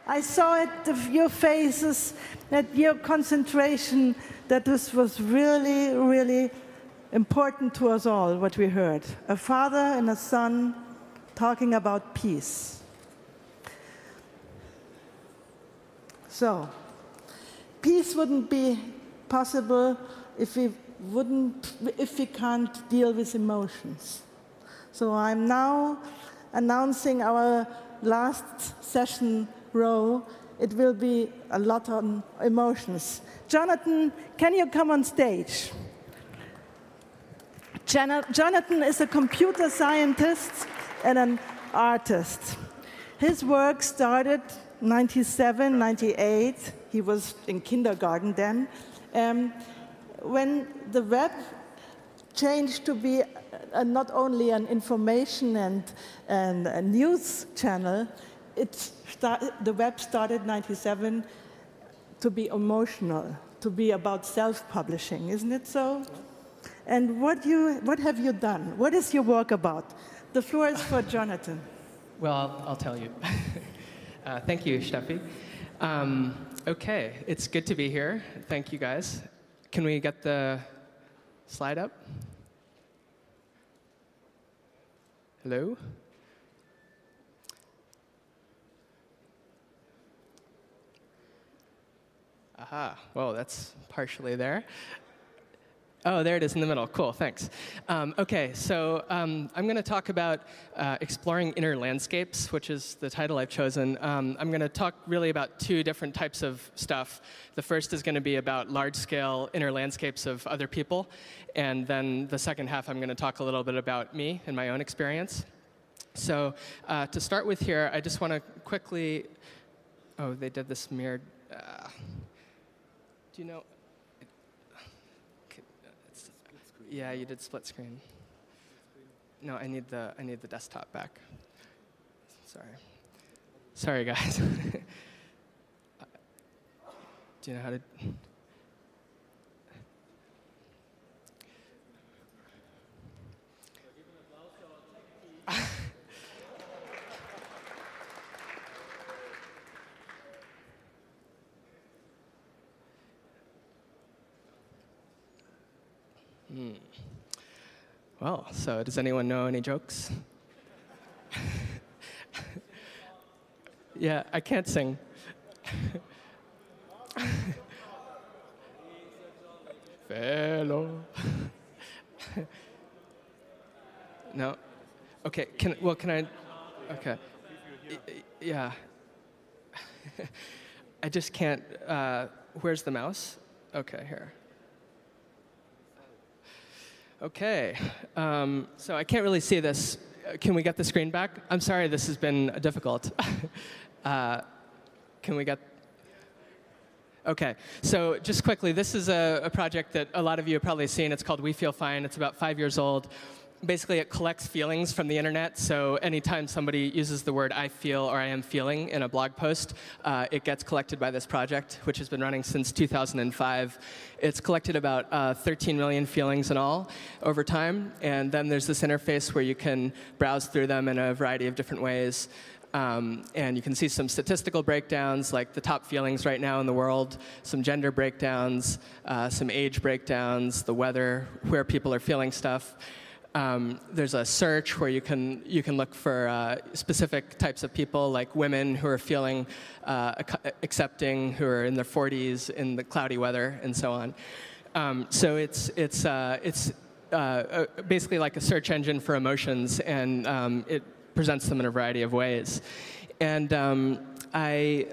I saw it of your faces, that your concentration, that this was really, really important to us all, what we heard. A father and a son talking about peace. So, peace wouldn't be possible if we can't deal with emotions. So I'm now announcing our last session row. It will be a lot on emotions. Jonathan, can you come on stage? Jonathan is a computer scientist and an artist. His work started 97, 98. He was in kindergarten then. When the web changed to be not only an information and a news channel, the web started 97 to be emotional, to be about self-publishing, isn't it so? And what have you done? What is your work about? The floor is for Jonathan. Well, I'll tell you. Thank you, Steffi. Okay, it's good to be here. Thank you, guys. Can we get the slide up? Hello? Aha, whoa, that's partially there. Oh, there it is in the middle. Cool, thanks. Okay, so I'm going to talk about exploring inner landscapes, which is the title I've chosen. I'm going to talk really about two different types of stuff. The first is going to be about large-scale inner landscapes of other people, and then the second half I'm going to talk a little bit about me and my own experience. So to start with here, I just want to quickly... Oh, they did this mirrored... do you know... Yeah, you did split screen. No, I need the desktop back. Sorry, guys. Do you know how to? Well, so does anyone know any jokes? Yeah, I can't sing. Fellow. No? Okay, can I? Okay. Yeah. I just can't, where's the mouse? Okay, here. Okay, so I can't really see this. Can we get the screen back? I'm sorry, this has been difficult. Can we get... Okay, so just quickly, this is a project that a lot of you have probably seen. It's called We Feel Fine. It's about 5 years old. Basically, it collects feelings from the internet. So anytime somebody uses the word I feel or I am feeling in a blog post, it gets collected by this project, which has been running since 2005. It's collected about 13 million feelings in all over time. And then there's this interface where you can browse through them in a variety of different ways. And you can see some statistical breakdowns, like the top feelings right now in the world, some gender breakdowns, some age breakdowns, the weather, where people are feeling stuff. There's a search where you can look for specific types of people, like women who are feeling accepting, who are in their 40s in the cloudy weather, and so on. So it's basically like a search engine for emotions, and it presents them in a variety of ways. And I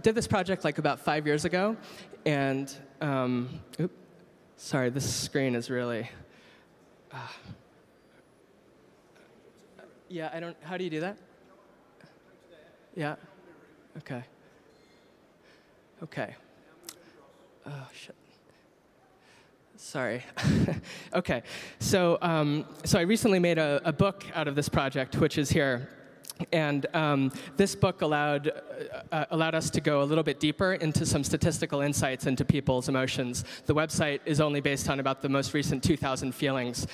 did this project like about 5 years ago, and sorry, this screen is really. Yeah, I don't. How do you do that? Yeah. Okay. Okay. Oh shit. Sorry. Okay. So I recently made a book out of this project, which is here. And this book allowed us to go a little bit deeper into some statistical insights into people's emotions. The website is only based on about the most recent 2,000 feelings,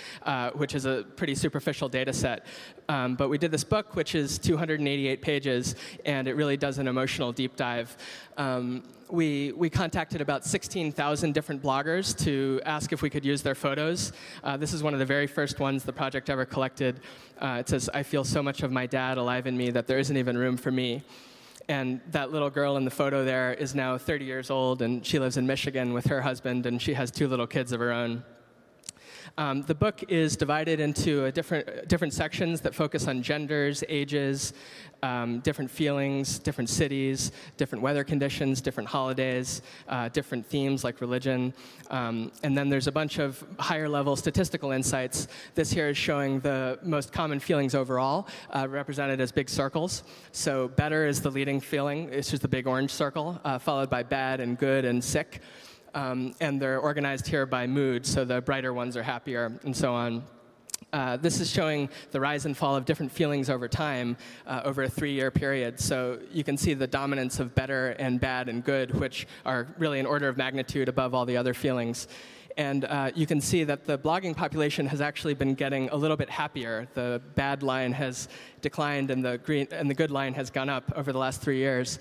which is a pretty superficial data set. But we did this book, which is 288 pages, and it really does an emotional deep dive. We contacted about 16,000 different bloggers to ask if we could use their photos. This is one of the very first ones the project ever collected. It says, "I feel so much of my dad alive in me that there isn't even room for me." And that little girl in the photo there is now 30 years old, and she lives in Michigan with her husband, and she has 2 little kids of her own. The book is divided into different sections that focus on genders, ages, different feelings, different cities, different weather conditions, different holidays, different themes like religion. And then there's a bunch of higher-level statistical insights. This here is showing the most common feelings overall, represented as big circles. So better is the leading feeling. It's just the big orange circle, followed by bad and good and sick. And they're organized here by mood, so the brighter ones are happier, and so on. This is showing the rise and fall of different feelings over time, over a 3-year period. So you can see the dominance of better and bad and good, which are really an order of magnitude above all the other feelings. And you can see that the blogging population has actually been getting a little bit happier. The bad line has declined, and the good line has gone up over the last 3 years.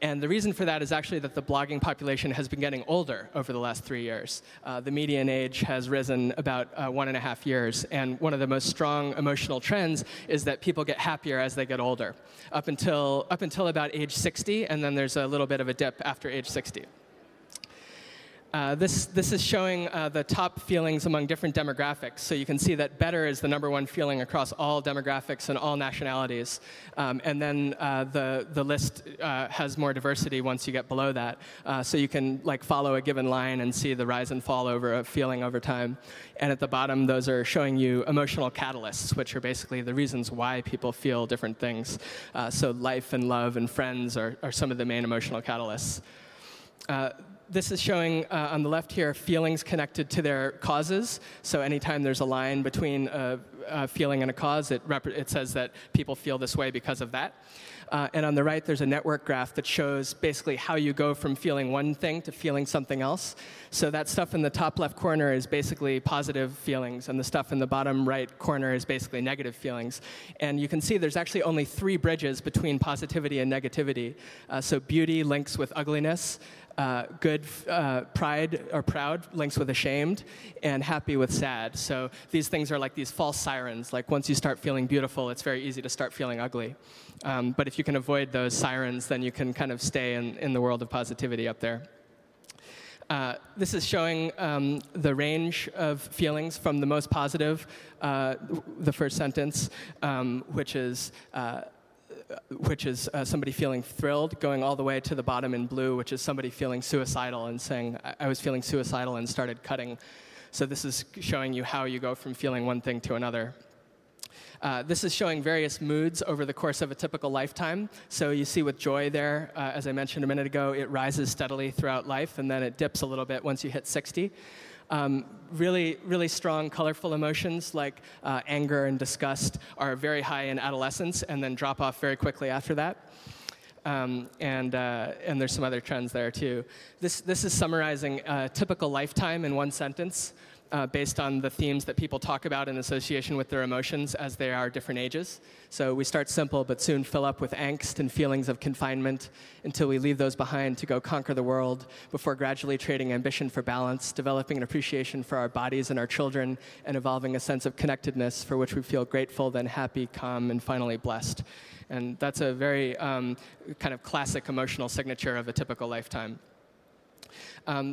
And the reason for that is actually that the blogging population has been getting older over the last 3 years. The median age has risen about 1.5 years. And one of the most strong emotional trends is that people get happier as they get older, up until about age 60, and then there's a little bit of a dip after age 60. This is showing the top feelings among different demographics. So you can see that better is the #1 feeling across all demographics and all nationalities. And then the list has more diversity once you get below that. So you can follow a given line and see the rise and fall over a feeling over time. And at the bottom, those are showing you emotional catalysts, which are basically the reasons why people feel different things. So life and love and friends are some of the main emotional catalysts. This is showing, on the left here, feelings connected to their causes. So anytime there's a line between a feeling and a cause, it says that people feel this way because of that. And on the right, there's a network graph that shows basically how you go from feeling one thing to feeling something else. So that stuff in the top left corner is basically positive feelings, and the stuff in the bottom right corner is basically negative feelings. And you can see there's actually only 3 bridges between positivity and negativity. So beauty links with ugliness. Pride or proud links with ashamed, and happy with sad. So these things are like these false sirens. Like once you start feeling beautiful, it's very easy to start feeling ugly. But if you can avoid those sirens, then you can kind of stay in the world of positivity up there. This is showing the range of feelings from the most positive, the first sentence, which is somebody feeling thrilled, going all the way to the bottom in blue, which is somebody feeling suicidal and saying, I was feeling suicidal and started cutting. So this is showing you how you go from feeling one thing to another. This is showing various moods over the course of a typical lifetime. So you see with joy there, as I mentioned a minute ago, it rises steadily throughout life, and then it dips a little bit once you hit 60. Really, really strong, colorful emotions like anger and disgust are very high in adolescence and then drop off very quickly after that. And there's some other trends there too. This is summarizing a typical lifetime in one sentence based on the themes that people talk about in association with their emotions as they are different ages. So we start simple, but soon fill up with angst and feelings of confinement until we leave those behind to go conquer the world, before gradually trading ambition for balance, developing an appreciation for our bodies and our children, and evolving a sense of connectedness for which we feel grateful, then happy, calm, and finally blessed. And that's a very kind of classic emotional signature of a typical lifetime.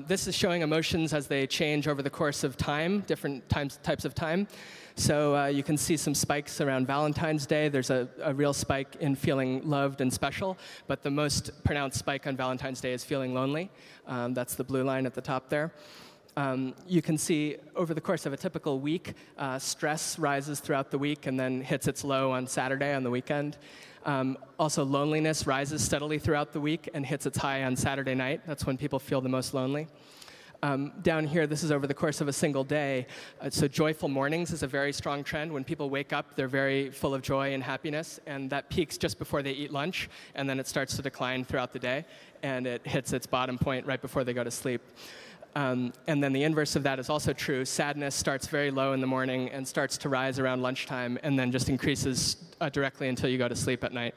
This is showing emotions as they change over the course of time, different types of time. So you can see some spikes around Valentine's Day. There's a real spike in feeling loved and special, but the most pronounced spike on Valentine's Day is feeling lonely. That's the blue line at the top there. You can see over the course of a typical week, stress rises throughout the week and then hits its low on Saturday on the weekend. Also, loneliness rises steadily throughout the week and hits its high on Saturday night. That's when people feel the most lonely. Down here, this is over the course of a single day. So joyful mornings is a very strong trend. When people wake up, they're very full of joy and happiness, and that peaks just before they eat lunch, and then it starts to decline throughout the day, and it hits its bottom point right before they go to sleep. And then the inverse of that is also true. Sadness starts very low in the morning and starts to rise around lunchtime, and then just increases directly until you go to sleep at night.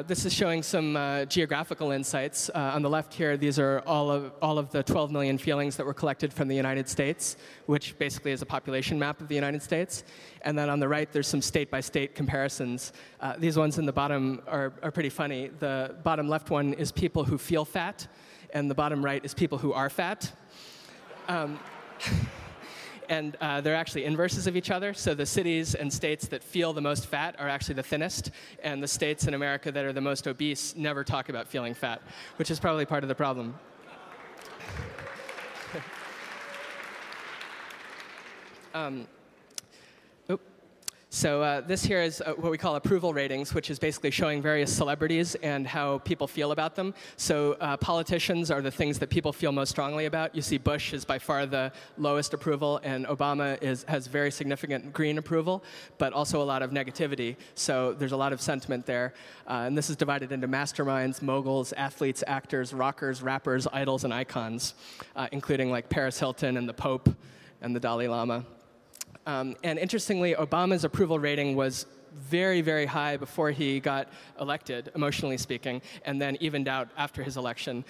This is showing some geographical insights. On the left here, these are all of the 12 million feelings that were collected from the United States, which basically is a population map of the United States. And then on the right, there's some state-by-state comparisons. These ones in the bottom are pretty funny. The bottom left one is people who feel fat, and the bottom right is people who are fat. And they're actually inverses of each other. So the cities and states that feel the most fat are actually the thinnest, and the states in America that are the most obese never talk about feeling fat, which is probably part of the problem. So this here is what we call approval ratings, which is basically showing various celebrities and how people feel about them. So politicians are the things that people feel most strongly about. You see Bush is by far the lowest approval, and Obama has very significant green approval, but also a lot of negativity. So there's a lot of sentiment there. And this is divided into masterminds, moguls, athletes, actors, rockers, rappers, idols, and icons, including like Paris Hilton and the Pope and the Dalai Lama. And interestingly, Obama's approval rating was very, very high before he got elected, emotionally speaking, and then evened out after his election.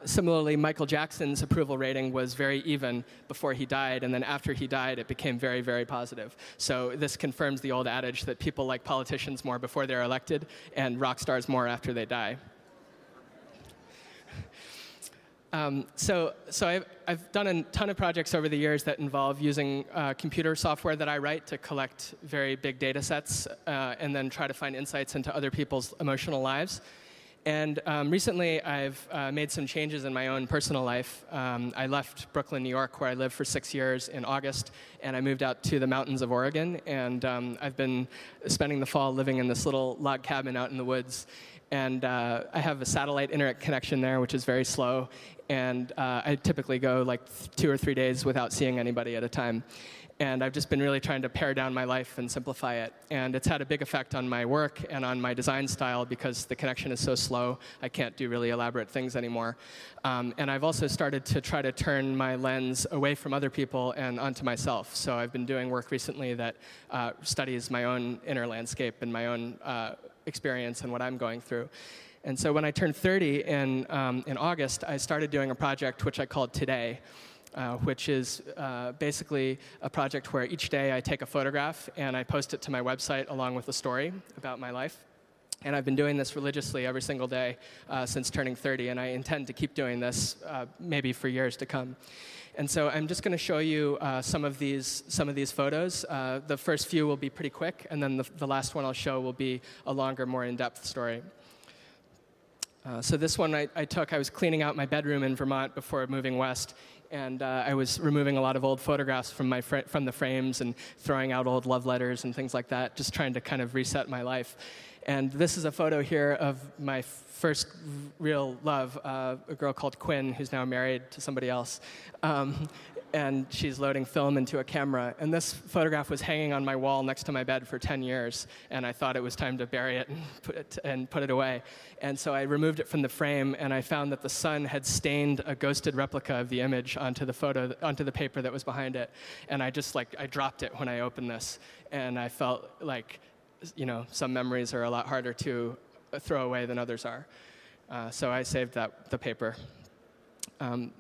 Similarly, Michael Jackson's approval rating was very even before he died, and then after he died, it became very, very positive. So this confirms the old adage that people like politicians more before they're elected, and rock stars more after they die. So I've done a ton of projects over the years that involve using computer software that I write to collect very big data sets and then try to find insights into other people's emotional lives. And recently, I've made some changes in my own personal life. I left Brooklyn, New York, where I lived for 6 years in August, and I moved out to the mountains of Oregon. And I've been spending the fall living in this little log cabin out in the woods. And I have a satellite internet connection there, which is very slow. And I typically go like 2 or 3 days without seeing anybody at a time. And I've just been really trying to pare down my life and simplify it. And it's had a big effect on my work and on my design style because the connection is so slow, I can't do really elaborate things anymore. And I've also started to try to turn my lens away from other people and onto myself. So I've been doing work recently that studies my own inner landscape and my own experience and what I'm going through. And so when I turned 30 in August, I started doing a project which I called Today, which is basically a project where each day I take a photograph and I post it to my website along with a story about my life. And I've been doing this religiously every single day since turning 30, and I intend to keep doing this maybe for years to come. And so I'm just going to show you some of these photos. The first few will be pretty quick, and then the last one I'll show will be a longer, more in-depth story. So this one I was cleaning out my bedroom in Vermont before moving west, and I was removing a lot of old photographs from the frames and throwing out old love letters and things like that, just trying to kind of reset my life. And this is a photo here of my first real love, a girl called Quinn, who's now married to somebody else. And she's loading film into a camera. And this photograph was hanging on my wall next to my bed for 10 years, and I thought it was time to bury it and put it away. And so I removed it from the frame, and I found that the sun had stained a ghosted replica of the image onto the paper that was behind it. And I dropped it when I opened this, and I felt like, some memories are a lot harder to throw away than others are. So I saved the paper.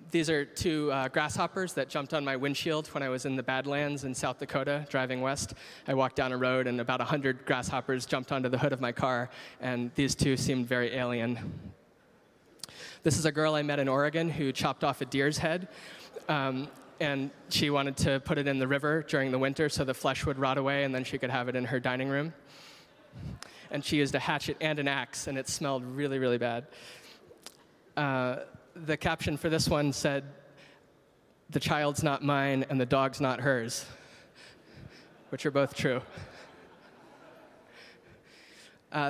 These are two grasshoppers that jumped on my windshield when I was in the Badlands in South Dakota driving west. I walked down a road and about 100 grasshoppers jumped onto the hood of my car, and these two seemed very alien. This is a girl I met in Oregon who chopped off a deer's head, and she wanted to put it in the river during the winter so the flesh would rot away and then she could have it in her dining room. And she used a hatchet and an axe, and it smelled really, really bad. The caption for this one said, "The child's not mine and the dog's not hers," which are both true.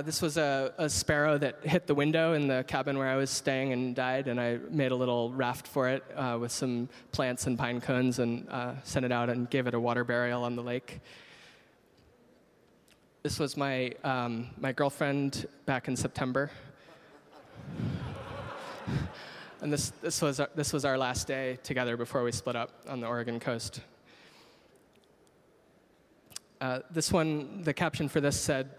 This was a sparrow that hit the window in the cabin where I was staying and died, and I made a little raft for it with some plants and pine cones and sent it out and gave it a water burial on the lake. This was my girlfriend back in September. And this was our last day together before we split up on the Oregon coast. This one, the caption for this said,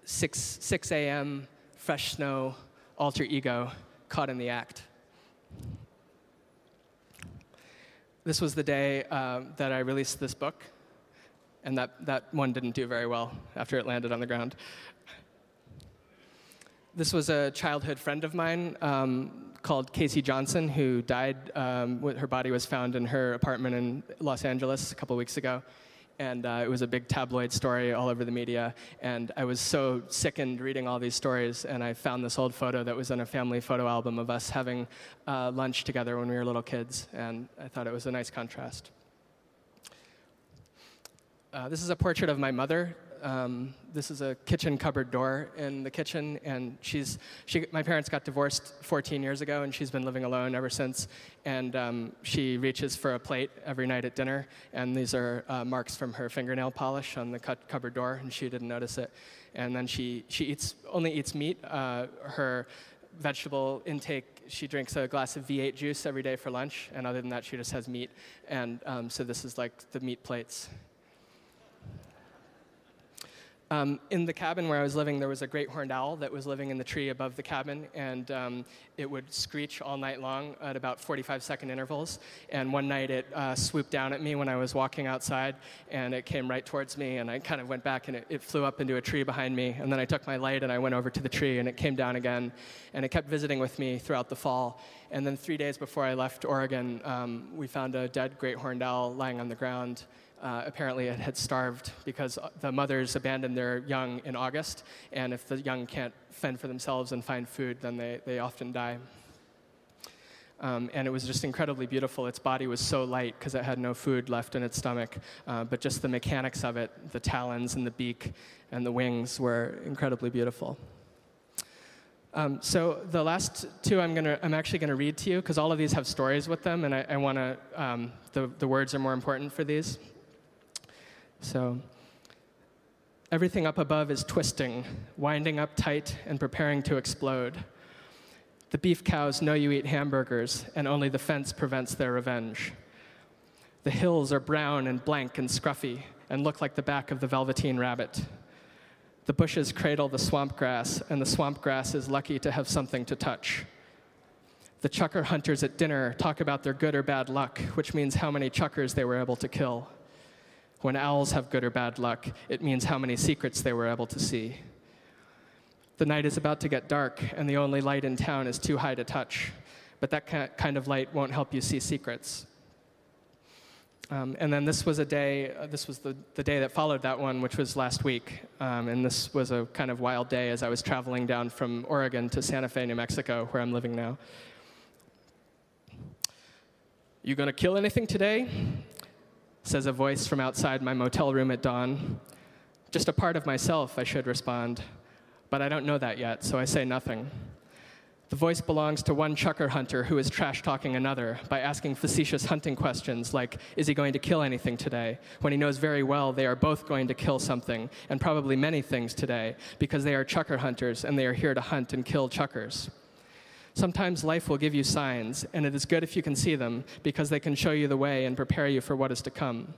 6 a.m., fresh snow, alter ego, caught in the act. This was the day that I released this book, and that one didn't do very well after it landed on the ground. This was a childhood friend of mine called Casey Johnson, who died. Her body was found in her apartment in Los Angeles a couple weeks ago. And it was a big tabloid story all over the media. And I was so sickened reading all these stories, and I found this old photo that was in a family photo album of us having lunch together when we were little kids. And I thought it was a nice contrast. This is a portrait of my mother. This is a kitchen cupboard door in the kitchen, and my parents got divorced 14 years ago, and she's been living alone ever since. And she reaches for a plate every night at dinner, and these are marks from her fingernail polish on the cupboard door, and she didn't notice it. And then she only eats meat. Her vegetable intake, she drinks a glass of V8 juice every day for lunch, and other than that, she just has meat. And so this is like the meat plates. In the cabin where I was living, there was a great horned owl that was living in the tree above the cabin, and it would screech all night long at about 45-second intervals. And one night it swooped down at me when I was walking outside, and it came right towards me, and I kind of went back, and it flew up into a tree behind me. And then I took my light, and I went over to the tree, and it came down again, and it kept visiting with me throughout the fall. And then 3 days before I left Oregon, we found a dead great horned owl lying on the ground. Apparently it had starved because the mothers abandoned their young in August, and if the young can't fend for themselves and find food, then they often die. And it was just incredibly beautiful. Its body was so light because it had no food left in its stomach, but just the mechanics of it, the talons and the beak and the wings were incredibly beautiful. So the last two I'm actually going to read to you because all of these have stories with them, and I want to, the words are more important for these. So, everything up above is twisting, winding up tight and preparing to explode. The beef cows know you eat hamburgers, and only the fence prevents their revenge. The hills are brown and blank and scruffy and look like the back of the velveteen rabbit. The bushes cradle the swamp grass, and the swamp grass is lucky to have something to touch. The chucker hunters at dinner talk about their good or bad luck, which means how many chuckers they were able to kill. When owls have good or bad luck, it means how many secrets they were able to see. The night is about to get dark, and the only light in town is too high to touch. But that kind of light won't help you see secrets. And then this was the day that followed that one, which was last week. And this was a kind of wild day as I was traveling down from Oregon to Santa Fe, New Mexico, where I'm living now. You gonna kill anything today? Says a voice from outside my motel room at dawn. Just a part of myself, I should respond. But I don't know that yet, so I say nothing. The voice belongs to one chucker hunter who is trash-talking another by asking facetious hunting questions like, is he going to kill anything today? When he knows very well they are both going to kill something, and probably many things today, because they are chucker hunters and they are here to hunt and kill chuckers. Sometimes life will give you signs, and it is good if you can see them, because they can show you the way and prepare you for what is to come.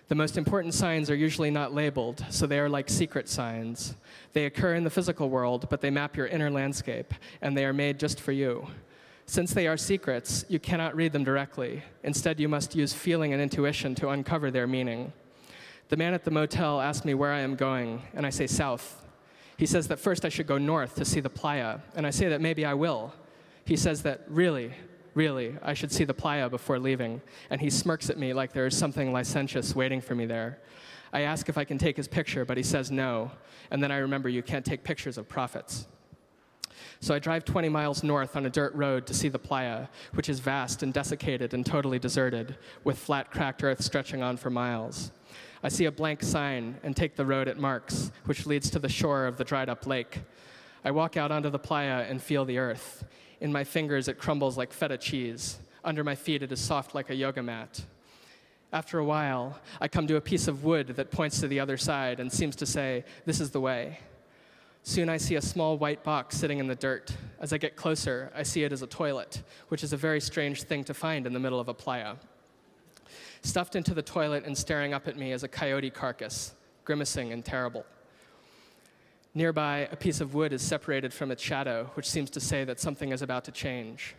The most important signs are usually not labeled, so they are like secret signs. They occur in the physical world, but they map your inner landscape, and they are made just for you. Since they are secrets, you cannot read them directly. Instead, you must use feeling and intuition to uncover their meaning. The man at the motel asked me where I am going, and I say south. He says that first I should go north to see the playa, and I say that maybe I will. He says that really, I should see the playa before leaving, and he smirks at me like there is something licentious waiting for me there. I ask if I can take his picture, but he says no, and then I remember you can't take pictures of prophets. So I drive 20 miles north on a dirt road to see the playa, which is vast and desiccated and totally deserted, with flat, cracked earth stretching on for miles. I see a blank sign and take the road it marks, which leads to the shore of the dried-up lake. I walk out onto the playa and feel the earth. In my fingers, it crumbles like feta cheese. Under my feet, it is soft like a yoga mat. After a while, I come to a piece of wood that points to the other side and seems to say, "This is the way." Soon I see a small white box sitting in the dirt. As I get closer, I see it as a toilet, which is a very strange thing to find in the middle of a playa. Stuffed into the toilet and staring up at me is a coyote carcass, grimacing and terrible. Nearby, a piece of wood is separated from its shadow, which seems to say that something is about to change.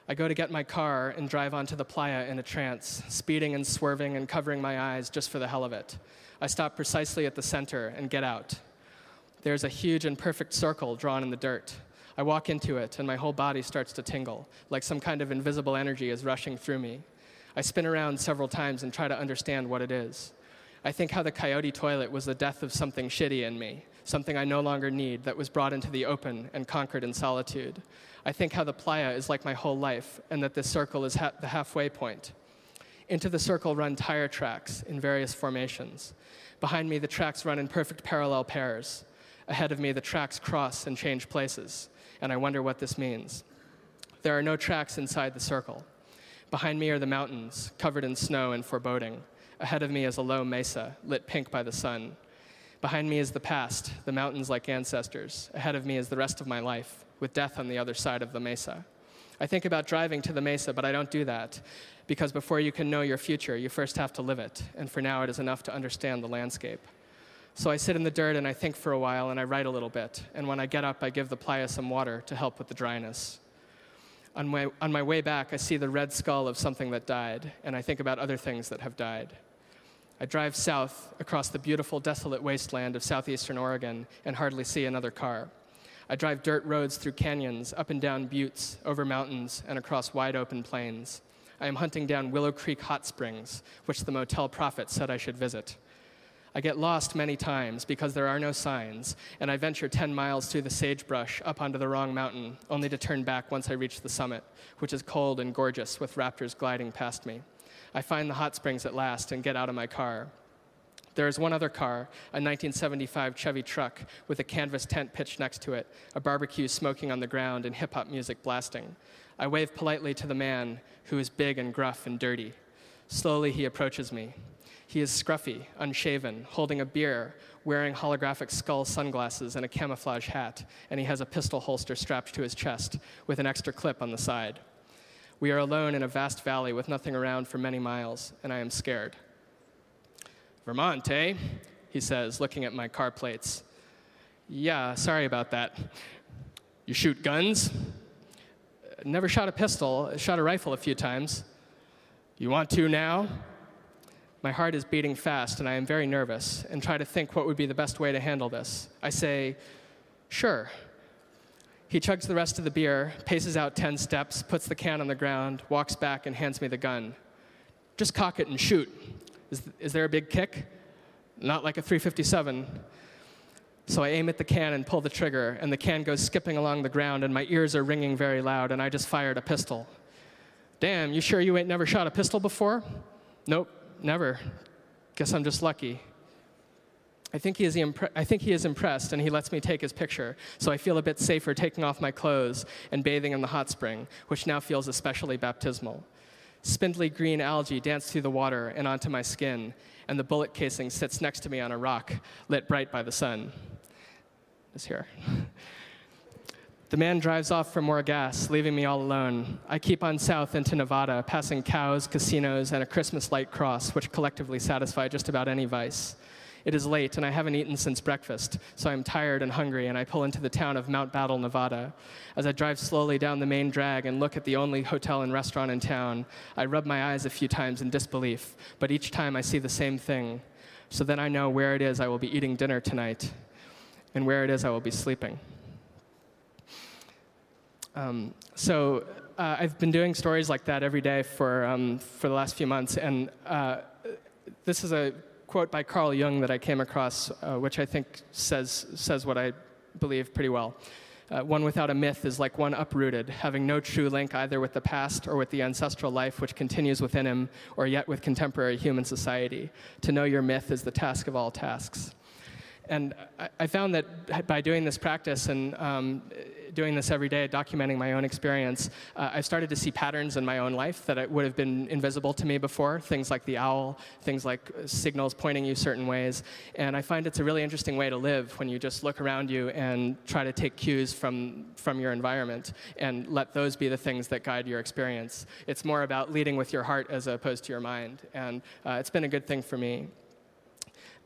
I go to get my car and drive onto the playa in a trance, speeding and swerving and covering my eyes just for the hell of it. I stop precisely at the center and get out. There's a huge and perfect circle drawn in the dirt. I walk into it, and my whole body starts to tingle, like some kind of invisible energy is rushing through me. I spin around several times and try to understand what it is. I think how the coyote toilet was the death of something shitty in me, something I no longer need, that was brought into the open and conquered in solitude. I think how the playa is like my whole life, and that this circle is the halfway point. Into the circle run tire tracks in various formations. Behind me, the tracks run in perfect parallel pairs. Ahead of me, the tracks cross and change places, and I wonder what this means. There are no tracks inside the circle. Behind me are the mountains, covered in snow and foreboding. Ahead of me is a low mesa, lit pink by the sun. Behind me is the past, the mountains like ancestors. Ahead of me is the rest of my life, with death on the other side of the mesa. I think about driving to the mesa, but I don't do that, because before you can know your future, you first have to live it, and for now it is enough to understand the landscape. So I sit in the dirt and I think for a while, and I write a little bit, and when I get up, I give the playa some water to help with the dryness. On my way back, I see the red skull of something that died, and I think about other things that have died. I drive south across the beautiful, desolate wasteland of southeastern Oregon and hardly see another car. I drive dirt roads through canyons, up and down buttes, over mountains, and across wide open plains. I am hunting down Willow Creek hot springs, which the motel prophet said I should visit. I get lost many times because there are no signs, and I venture 10 miles through the sagebrush up onto the wrong mountain, only to turn back once I reach the summit, which is cold and gorgeous with raptors gliding past me. I find the hot springs at last and get out of my car. There is one other car, a 1975 Chevy truck with a canvas tent pitched next to it, a barbecue smoking on the ground and hip-hop music blasting. I wave politely to the man, who is big and gruff and dirty. Slowly, he approaches me. He is scruffy, unshaven, holding a beer, wearing holographic skull sunglasses and a camouflage hat, and he has a pistol holster strapped to his chest with an extra clip on the side. We are alone in a vast valley with nothing around for many miles, and I am scared. "Vermont, eh?" he says, looking at my car plates. "Yeah, sorry about that." "You shoot guns?" "Never shot a pistol. Shot a rifle a few times." "You want to now?" My heart is beating fast, and I am very nervous, and try to think what would be the best way to handle this. I say, "Sure." He chugs the rest of the beer, paces out 10 steps, puts the can on the ground, walks back, and hands me the gun. "Just cock it and shoot. Is there a big kick?" "Not like a .357. So I aim at the can and pull the trigger, and the can goes skipping along the ground, and my ears are ringing very loud, and I just fired a pistol. "Damn, you sure you ain't never shot a pistol before?" "Nope, never. Guess I'm just lucky." I think he is impressed, and he lets me take his picture, so I feel a bit safer taking off my clothes and bathing in the hot spring, which now feels especially baptismal. Spindly green algae dance through the water and onto my skin, and the bullet casing sits next to me on a rock, lit bright by the sun. It's here. The man drives off for more gas, leaving me all alone. I keep on south into Nevada, passing cows, casinos, and a Christmas light cross, which collectively satisfy just about any vice. It is late, and I haven't eaten since breakfast, so I'm tired and hungry, and I pull into the town of Mount Battle, Nevada. As I drive slowly down the main drag and look at the only hotel and restaurant in town, I rub my eyes a few times in disbelief, but each time I see the same thing. So then I know where it is I will be eating dinner tonight, and where it is I will be sleeping. I've been doing stories like that every day for the last few months, and this is a quote by Carl Jung that I came across, which I think says what I believe pretty well. One without a myth is like one uprooted, having no true link either with the past or with the ancestral life which continues within him, or yet with contemporary human society. To know your myth is the task of all tasks. And I found that by doing this practice and doing this every day, documenting my own experience, I started to see patterns in my own life that would have been invisible to me before, things like the owl, things like signals pointing you certain ways. And I find it's a really interesting way to live when you just look around you and try to take cues from your environment and let those be the things that guide your experience. It's more about leading with your heart as opposed to your mind. And it's been a good thing for me.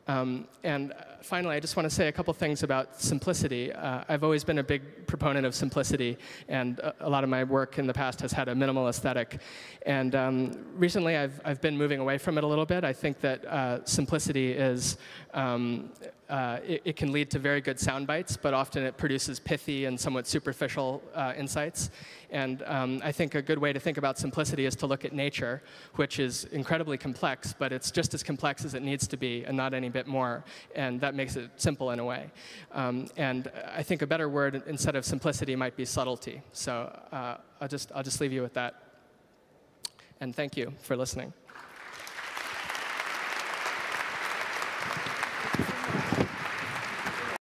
And finally, I just want to say a couple things about simplicity. I've always been a big proponent of simplicity, and a lot of my work in the past has had a minimal aesthetic. And recently, I've been moving away from it a little bit. I think that simplicity is it can lead to very good sound bites, but often it produces pithy and somewhat superficial insights. And I think a good way to think about simplicity is to look at nature, which is incredibly complex, but it's just as complex as it needs to be, and not any bit more. And that makes it simple in a way. And I think a better word instead of simplicity might be subtlety. So I'll just leave you with that. And thank you for listening.